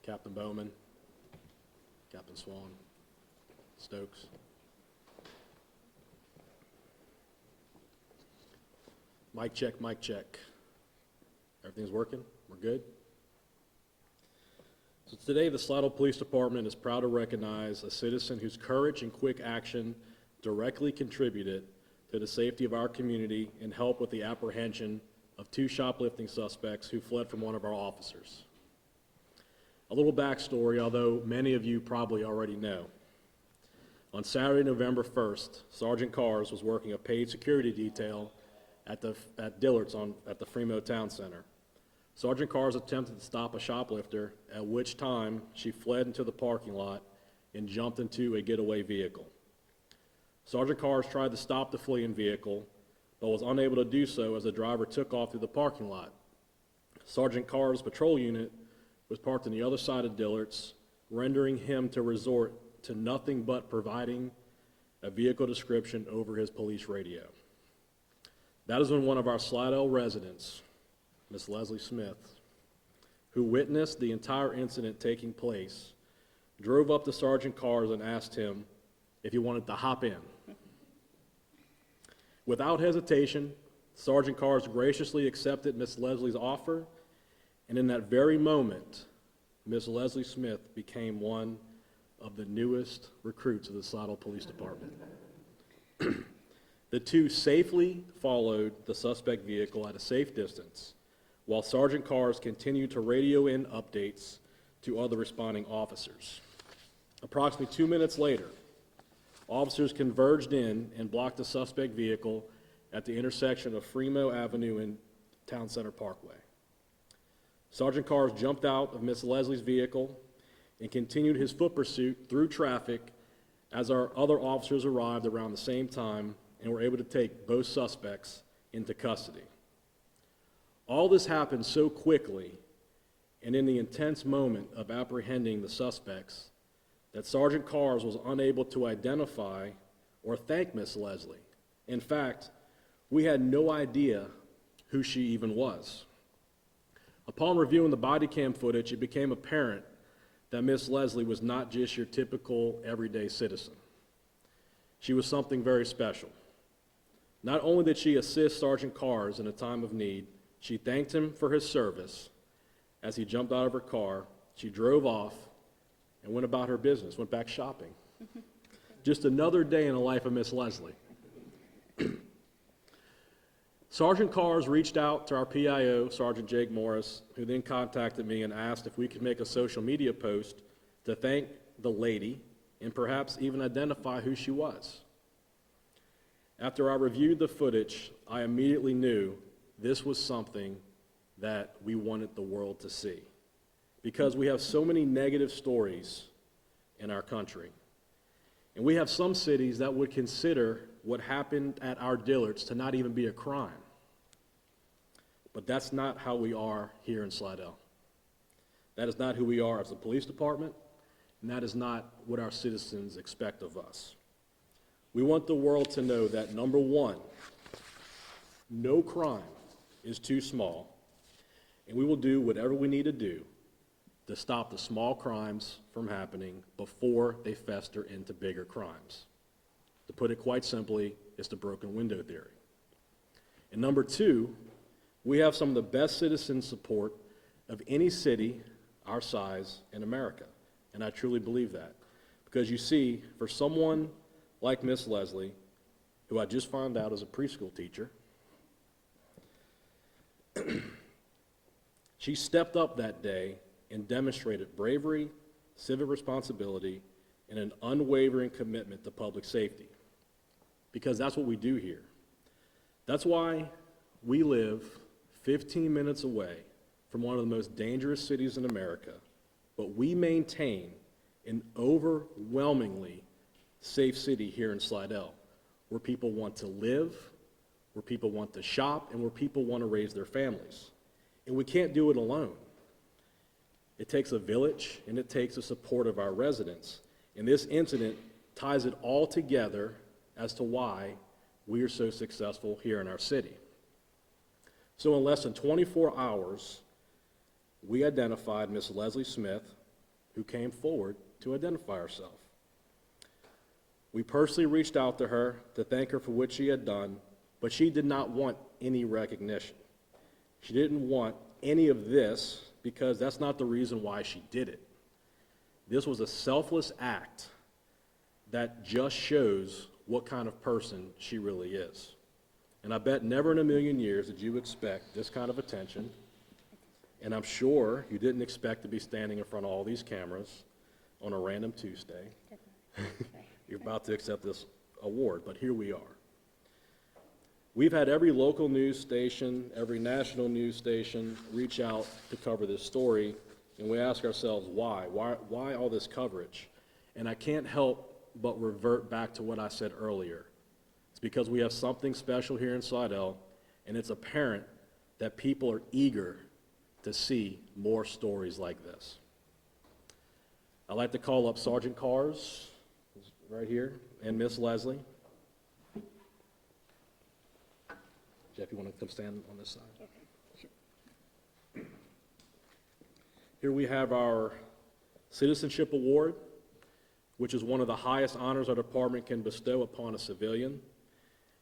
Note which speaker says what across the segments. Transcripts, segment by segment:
Speaker 1: Captain Bowman, Captain Swan, Stokes. Mic check, mic check. Everything's working? We're good? So today, the Slidell Police Department is proud to recognize a citizen whose courage and quick action directly contributed to the safety of our community and helped with the apprehension of 2 shoplifting suspects who fled from one of our officers. A little backstory, although many of you probably already know. On Saturday, November 1st, Sergeant Cars was working a paid security detail at Dillard's at the Fremont Town Center. Sergeant Cars attempted to stop a shoplifter, at which time she fled into the parking lot and jumped into a getaway vehicle. Sergeant Cars tried to stop the fleeing vehicle, but was unable to do so as the driver took off through the parking lot. Sergeant Cars' patrol unit was parked on the other side of Dillard's, rendering him to resort to nothing but providing a vehicle description over his police radio. That is when one of our Slidell residents, Miss Leslie Smith, who witnessed the entire incident taking place, drove up to Sergeant Cars and asked him if he wanted to hop in. Without hesitation, Sergeant Cars graciously accepted Miss Leslie's offer, and in that very moment, Miss Leslie Smith became one of the newest recruits of the Slidell Police Department. The 2 safely followed the suspect vehicle at a safe distance, while Sergeant Cars continued to radio in updates to other responding officers. Approximately 2 minutes later, officers converged in and blocked the suspect vehicle at the intersection of Fremont Avenue and Town Center Parkway. Sergeant Cars jumped out of Miss Leslie's vehicle and continued his foot pursuit through traffic as our other officers arrived around the same time and were able to take both suspects into custody. All this happened so quickly and in the intense moment of apprehending the suspects that Sergeant Cars was unable to identify or thank Miss Leslie. In fact, we had no idea who she even was. Upon reviewing the body cam footage, it became apparent that Miss Leslie was not just your typical everyday citizen. She was something very special. Not only did she assist Sergeant Cars in a time of need, she thanked him for his service. As he jumped out of her car, she drove off and went about her business, went back shopping. Just another day in the life of Miss Leslie. Sergeant Cars reached out to our PIO, Sergeant Jake Morris, who then contacted me and asked if we could make a social media post to thank the lady and perhaps even identify who she was. After I reviewed the footage, I immediately knew this was something that we wanted the world to see, because we have so many negative stories in our country. And we have some cities that would consider what happened at our Dillard's to not even be a crime. But that's not how we are here in Slidell. That is not who we are as a police department, and that is not what our citizens expect of us. We want the world to know that, number one, no crime is too small, and we will do whatever we need to do to stop the small crimes from happening before they fester into bigger crimes. To put it quite simply, it's the broken window theory. And number 2, we have some of the best citizen support of any city our size in America, and I truly believe that. Because you see, for someone like Miss Leslie, who I just found out is a preschool teacher, she stepped up that day and demonstrated bravery, civic responsibility, and an unwavering commitment to public safety. Because that's what we do here. That's why we live 15 minutes away from one of the most dangerous cities in America, but we maintain an overwhelmingly safe city here in Slidell, where people want to live, where people want to shop, and where people want to raise their families. And we can't do it alone. It takes a village, and it takes the support of our residents. And this incident ties it all together as to why we are so successful here in our city. So in less than 24 hours, we identified Miss Leslie Smith, who came forward to identify herself. We personally reached out to her to thank her for what she had done, but she did not want any recognition. She didn't want any of this because that's not the reason why she did it. This was a selfless act that just shows what kind of person she really is. And I bet never in a million years did you expect this kind of attention. And I'm sure you didn't expect to be standing in front of all these cameras on a random Tuesday. You're about to accept this award, but here we are. We've had every local news station, every national news station reach out to cover this story, and we ask ourselves why? Why all this coverage? And I can't help but revert back to what I said earlier. It's because we have something special here in Slidell, and it's apparent that people are eager to see more stories like this. I'd like to call up Sergeant Cars, who's right here, and Miss Leslie. Jeff, you want to come stand on this side? Okay. Here we have our Citizenship Award, which is one of the highest honors our department can bestow upon a civilian.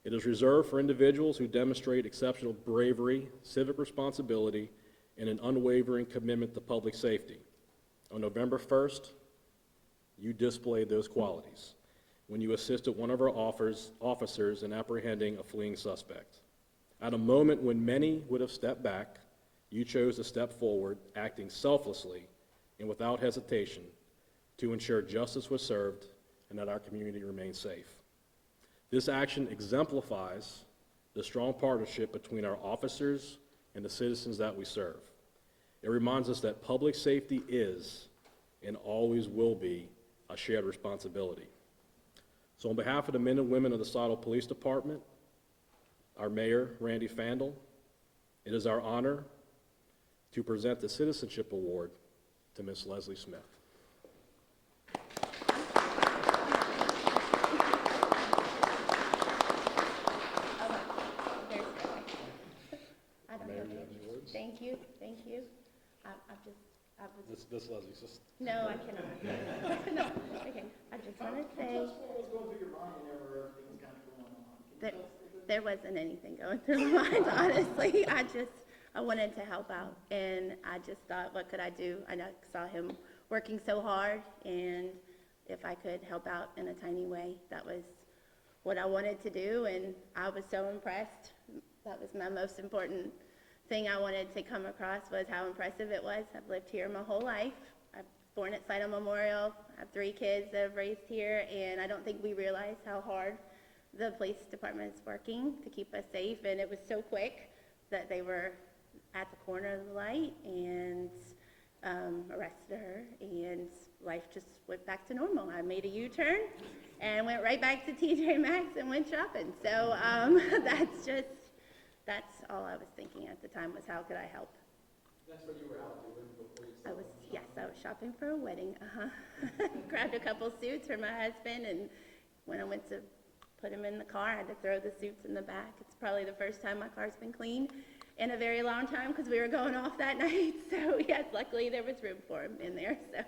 Speaker 1: It is reserved for individuals who demonstrate exceptional bravery, civic responsibility, and an unwavering commitment to public safety. On November 1st, you displayed those qualities when you assisted one of our officers in apprehending a fleeing suspect. At a moment when many would have stepped back, you chose to step forward, acting selflessly and without hesitation to ensure justice was served and that our community remained safe. This action exemplifies the strong partnership between our officers and the citizens that we serve. It reminds us that public safety is and always will be a shared responsibility. So on behalf of the men and women of the Slidell Police Department, our Mayor, Randy Fandle, it is our honor to present the Citizenship Award to Miss Leslie Smith.
Speaker 2: Thank you.
Speaker 1: This Leslie's just.
Speaker 2: No, I cannot. No. Okay. I just want to say.
Speaker 3: What was going through your mind whenever everything was kind of going on?
Speaker 2: There wasn't anything going through my mind, honestly. I wanted to help out, and I just thought, what could I do? I saw him working so hard, and if I could help out in a tiny way, that was what I wanted to do, and I was so impressed. That was my most important thing I wanted to come across, was how impressive it was. I've lived here my whole life. I was born at Slidell Memorial. I have 3 kids that I've raised here, and I don't think we realize how hard the police department is working to keep us safe, and it was so quick that they were at the corner of the light and arrested her, and life just went back to normal. I made a U-turn and went right back to TJ Maxx and went shopping. So that's all I was thinking at the time, was how could I help?
Speaker 3: That's what you were out doing before you started?
Speaker 2: I was shopping for a wedding. Grabbed a couple suits for my husband, and when I went to put him in the car, I had to throw the suits in the back. It's probably the first time my car's been cleaned in a very long time, because we were going off that night. So yes, luckily there was room for him in there. So.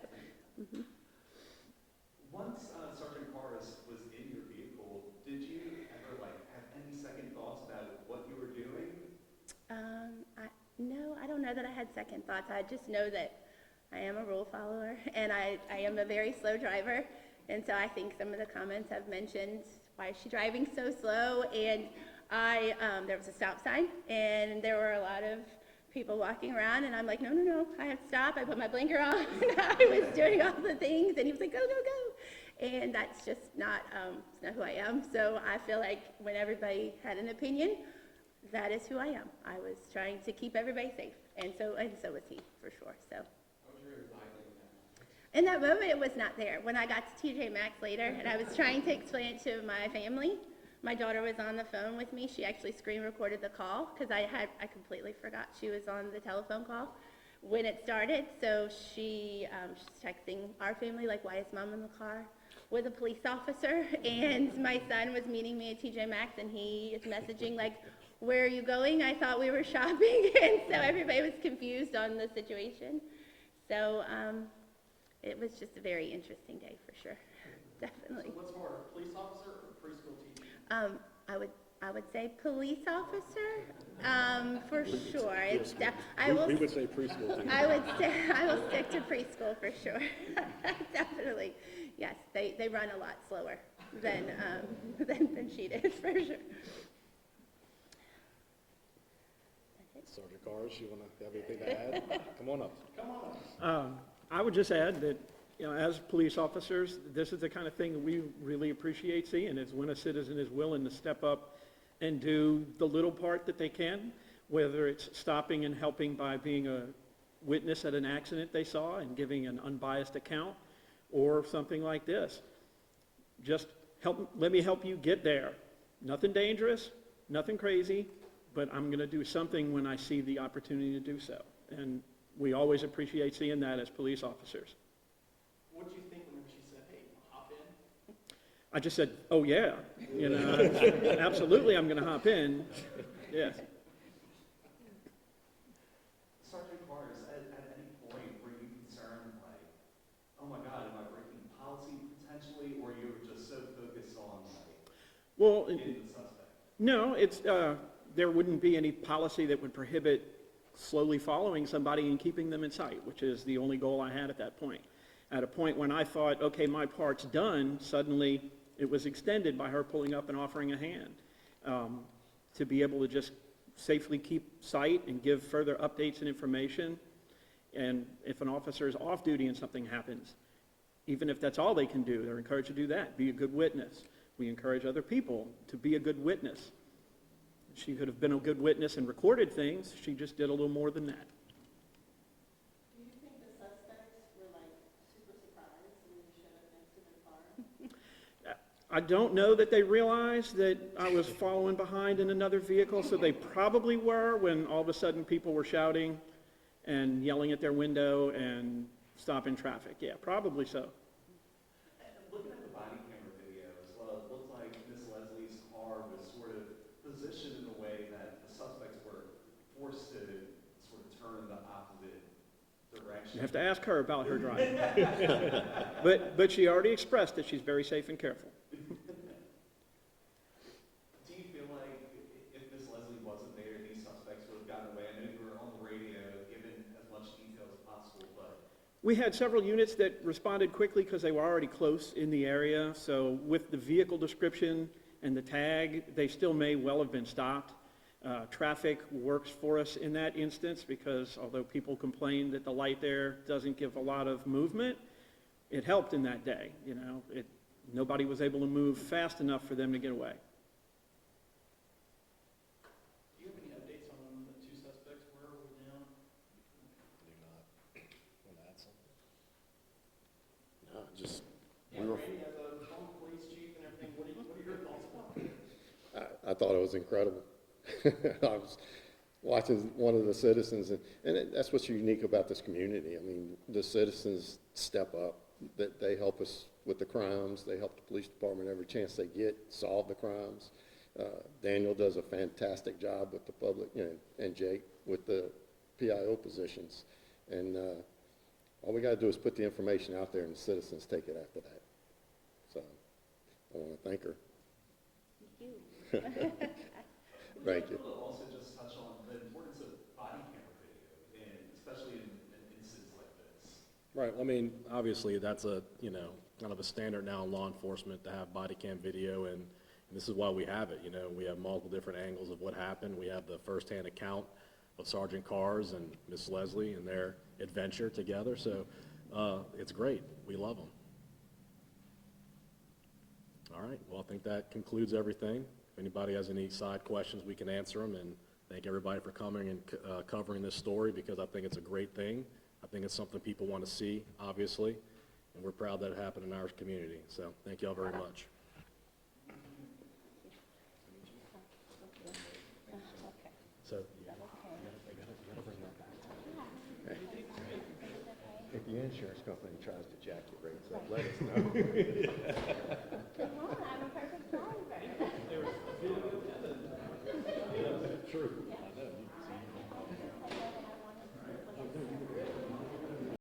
Speaker 2: Mm-hmm.
Speaker 4: Once Sergeant Cars was in your vehicle, did you ever have any second thoughts about what you were doing?
Speaker 2: No, I don't know that I had second thoughts. I just know that I am a rule follower, and I am a very slow driver. And so I think some of the comments have mentioned, why is she driving so slow? And there was a stop sign, and there were a lot of people walking around, and I'm like, no, I have to stop. I put my blinker on, and I was doing all the things, and he was like, go. And that's just not who I am. So I feel like when everybody had an opinion, that is who I am. I was trying to keep everybody safe, and so was he, for sure. So.
Speaker 3: What was your anxiety in that?
Speaker 2: In that moment, it was not there. When I got to TJ Maxx later, and I was trying to explain it to my family, my daughter was on the phone with me. She actually screen recorded the call, because I completely forgot she was on the telephone call when it started. So she's texting our family, like, why is Mom in the car with a police officer? And my son was meeting me at TJ Maxx, and he is messaging, like, where are you going? I thought we were shopping. And so everybody was confused on the situation. So it was just a very interesting day for sure, definitely.
Speaker 3: So what's more, police officer or preschool teacher?
Speaker 2: I would say police officer, for sure. It's
Speaker 1: We would say preschool teacher.
Speaker 2: I will stick to preschool for sure. Definitely, yes. They run a lot slower than she did for sure.
Speaker 1: Sergeant Cars, you want to have anything to add? Come on up.
Speaker 5: I would just add that, as police officers, this is the kind of thing that we really appreciate seeing, is when a citizen is willing to step up and do the little part that they can, whether it's stopping and helping by being a witness at an accident they saw and giving an unbiased account, or something like this. Just let me help you get there. Nothing dangerous, nothing crazy, but I'm going to do something when I see the opportunity to do so. And we always appreciate seeing that as police officers.
Speaker 3: What did you think whenever she said, hey, hop in?
Speaker 5: I just said, oh yeah, absolutely I'm going to hop in, yes.
Speaker 4: Sergeant Cars, at any point were you concerned, like, oh my God, am I breaking policy potentially, or you were just so focused on, like,
Speaker 5: Well,
Speaker 4: getting the suspect?
Speaker 5: no, there wouldn't be any policy that would prohibit slowly following somebody and keeping them in sight, which is the only goal I had at that point. At a point when I thought, okay, my part's done, suddenly it was extended by her pulling up and offering a hand, to be able to just safely keep sight and give further updates and information. And if an officer is off duty and something happens, even if that's all they can do, they're encouraged to do that. Be a good witness. We encourage other people to be a good witness. She could have been a good witness and recorded things. She just did a little more than that.
Speaker 6: Do you think the suspects were like super surprised when you showed up next to their car?
Speaker 5: I don't know that they realized that I was following behind in another vehicle, so they probably were when all of a sudden people were shouting and yelling at their window and stopping traffic. Yeah, probably so.
Speaker 4: And looking at the body camera video as well, it looked like Miss Leslie's car was sort of positioned in a way that the suspects were forced to sort of turn the opposite direction.
Speaker 5: You have to ask her about her driving. But she already expressed that she's very safe and careful.
Speaker 4: Do you feel like if Miss Leslie wasn't there, these suspects would have gotten away? I know you were on the radio, given as much detail as possible, but
Speaker 5: We had several units that responded quickly because they were already close in the area. So with the vehicle description and the tag, they still may well have been stopped. Traffic works for us in that instance because although people complain that the light there doesn't give a lot of movement, it helped in that day. Nobody was able to move fast enough for them to get away.
Speaker 3: Do you have any updates on when the two suspects were down?
Speaker 1: Do not want to add something?
Speaker 7: No, just,
Speaker 3: Yeah, Randy, as a former police chief and everything, what are your thoughts about it?
Speaker 7: I thought it was incredible. I was watching one of the citizens, and that's what's unique about this community. I mean, the citizens step up, that they help us with the crimes, they help the police department every chance they get solve the crimes. Daniel does a fantastic job with the public, and Jake with the PIO positions. And all we got to do is put the information out there, and the citizens take it after that. So I want to thank her. Thank you.
Speaker 4: Would you also just touch on the importance of body camera video, and especially in incidents like this?
Speaker 1: Right, I mean, obviously, that's a, kind of a standard now in law enforcement to have body cam video, and this is why we have it, We have multiple different angles of what happened. We have the firsthand account of Sergeant Cars and Miss Leslie and their adventure together, so it's great. We love them. All right, well, I think that concludes everything. If anybody has any side questions, we can answer them, and thank everybody for coming and covering this story, because I think it's a great thing. I think it's something people want to see, obviously, and we're proud that it happened in our community. So thank you all very much. So,
Speaker 7: If the insurance company tries to jack your rates up, let us know.
Speaker 2: Come on, I'm a perfect driver.
Speaker 1: true.